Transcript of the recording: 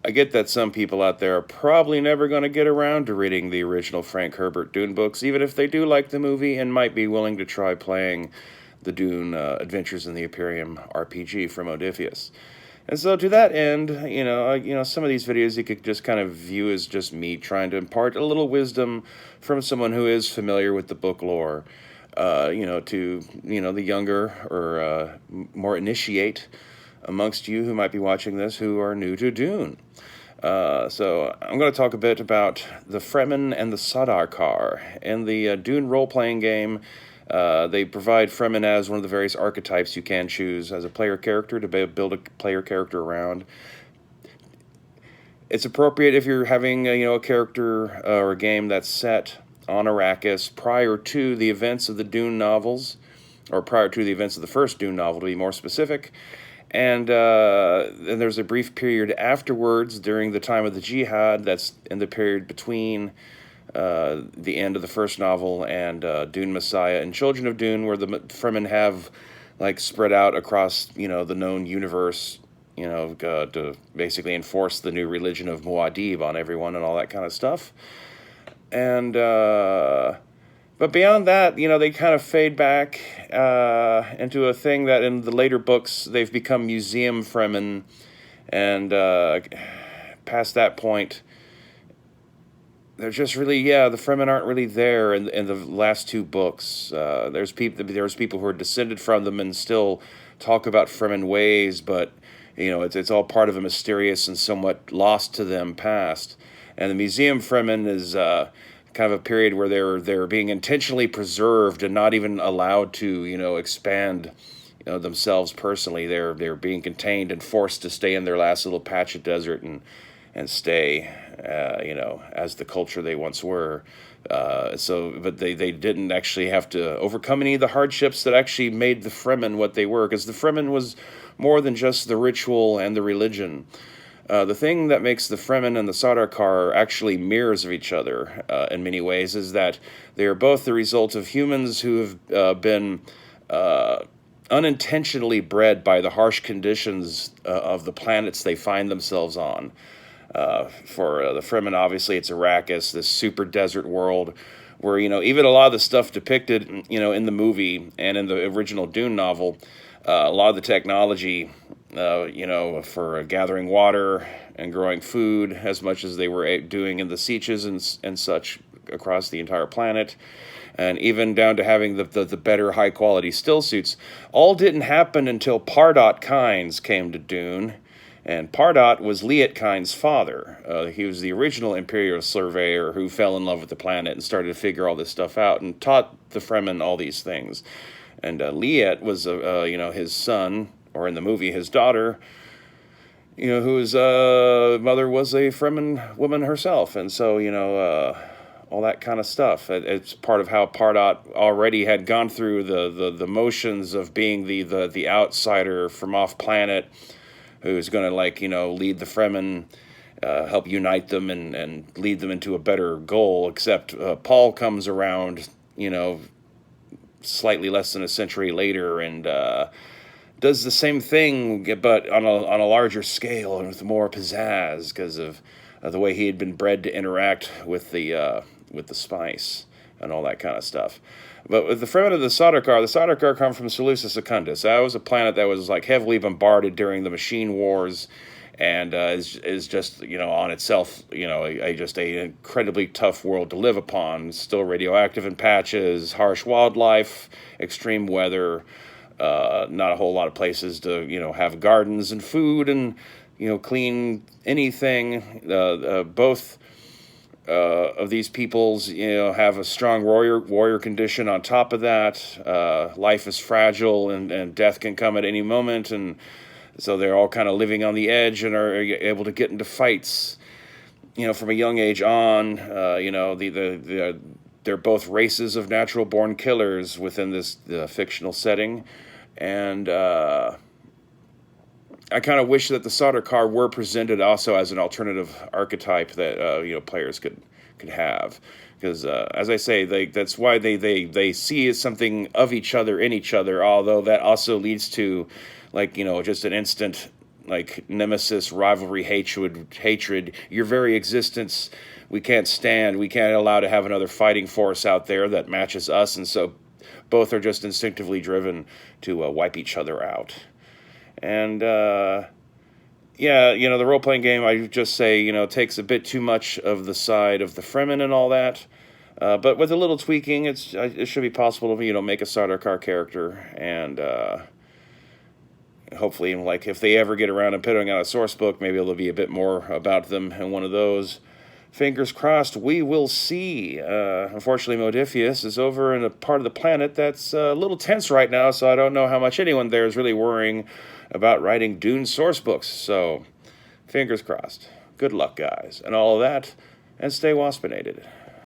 I get that some people out there are probably never going to get around to reading the original Frank Herbert Dune books, even if they do like the movie and might be willing to try playing the Dune Adventures in the Imperium RPG from Odysseus. And so, to that end, some of these videos you could just kind of view as just me trying to impart a little wisdom from someone who is familiar with the book lore, to the younger or more initiate amongst you who might be watching this who are new to Dune. So I'm going to talk a bit about the Fremen and the Sardaukar. In the Dune role-playing game, they provide Fremen as one of the various archetypes you can choose as a player character to build a player character around. It's appropriate if you're having a character or a game that's set on Arrakis prior to the events of the Dune novels, or prior to the events of the first Dune novel, to be more specific. And then there's a brief period afterwards during the time of the Jihad. That's in the period between the end of the first novel and Dune Messiah and Children of Dune, where the Fremen have spread out across the known universe, to basically enforce the new religion of Muad'Dib on everyone and all that kind of stuff. And but beyond that, they kind of fade back into a thing that in the later books they've become museum Fremen, and past that point, they're just really, the Fremen aren't really there in the last two books. There's people who are descended from them and still talk about Fremen ways, but it's all part of a mysterious and somewhat lost to them past. And the museum Fremen is kind of a period where they're being intentionally preserved and not even allowed to expand themselves personally. They're being contained and forced to stay in their last little patch of desert and stay as the culture they once were. But they didn't actually have to overcome any of the hardships that actually made the Fremen what they were, because the Fremen was more than just the ritual and the religion. The thing that makes the Fremen and the Sardaukar actually mirrors of each other in many ways is that they are both the result of humans who have been unintentionally bred by the harsh conditions of the planets they find themselves on. For the Fremen, obviously, it's Arrakis, this super desert world where, even a lot of the stuff depicted, in the movie and in the original Dune novel, a lot of the technology, for gathering water and growing food, as much as they were doing in the sieges and such across the entire planet, and even down to having the better high quality still suits, all didn't happen until Pardot Kynes came to Dune. And Pardot was Liet Kynes' father. He was the original Imperial surveyor who fell in love with the planet and started to figure all this stuff out and taught the Fremen all these things. And Liet was, his son, or in the movie, his daughter, whose mother was a Fremen woman herself. And so, all that kind of stuff. It's part of how Pardot already had gone through the motions of being the outsider from off planet, who's going to lead the Fremen, help unite them and lead them into a better goal. Except Paul comes around, slightly less than a century later and does the same thing, but on a larger scale and with more pizzazz because of the way he had been bred to interact with the spice and all that kind of stuff. But with the Fremen of the Sardaukar come from Seleucia Secundus. That was a planet that was heavily bombarded during the Machine Wars, and is just on itself just a incredibly tough world to live upon. Still radioactive in patches, harsh wildlife, extreme weather, not a whole lot of places to have gardens and food and clean anything. Both of these peoples, have a strong warrior condition on top of that. Life is fragile and death can come at any moment, and so they're all kind of living on the edge and are able to get into fights, from a young age on. They're both races of natural-born killers within this fictional setting, and I kind of wish that the Sardaukar were presented also as an alternative archetype that players could have, because as I say, that's why they see as something of each other in each other. Although that also leads to just an instant like nemesis, rivalry, hatred. Your very existence, we can't stand. We can't allow to have another fighting force out there that matches us, and so both are just instinctively driven to wipe each other out. And yeah, the role-playing game, I just say, takes a bit too much of the side of the Fremen and all that. But with a little tweaking, it should be possible to, make a Sardaukar character. And hopefully, like, if they ever get around to putting out a source book, maybe it'll be a bit more about them in one of those. Fingers crossed, we will see. Unfortunately, Modiphius is over in a part of the planet that's a little tense right now, so I don't know how much anyone there is really worrying about writing Dune source books. So, fingers crossed. Good luck, guys, and all of that, and stay waspinated.